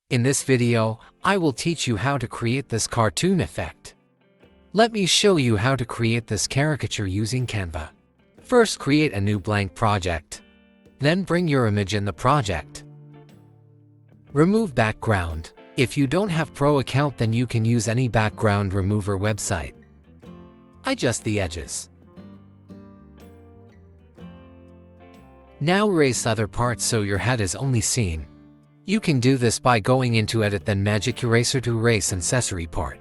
In this video, I will teach you how to create this cartoon effect. Let me show you how to create this caricature using Canva. First, create a new blank project. Then bring your image in the project. Remove background. If you don't have Pro account, then you can use any background remover website. Adjust the edges. Now erase other parts so your head is only seen. You can do this by going into Edit, then Magic Eraser to erase accessory part.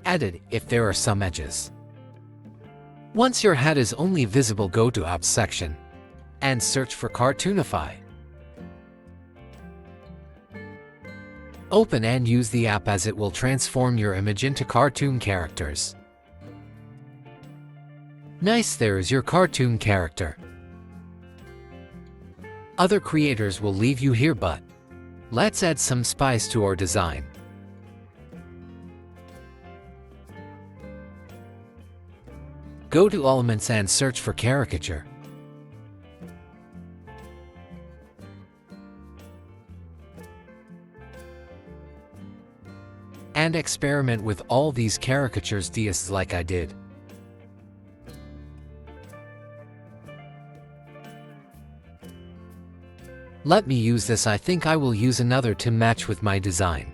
Edit if there are some edges. Once your head is only visible, go to Apps section and search for Cartoonify. Open and use the app as it will transform your image into cartoon characters. Nice, there is your cartoon character. Other creators will leave you here, but let's add some spice to our design. Go to Elements and search for Caricature. And experiment with all these caricatures just like I did. Let me use this. I think I will use another to match with my design.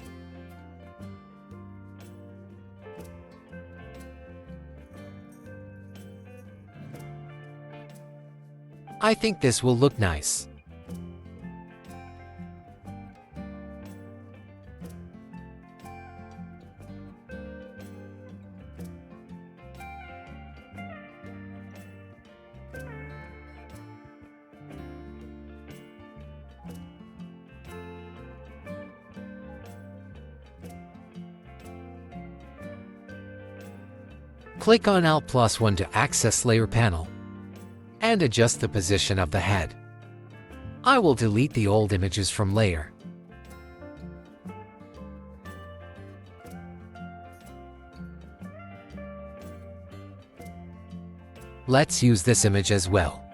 I think this will look nice. Click on Alt+1 to access Layer panel and adjust the position of the head. I will delete the old images from Layer. Let's use this image as well.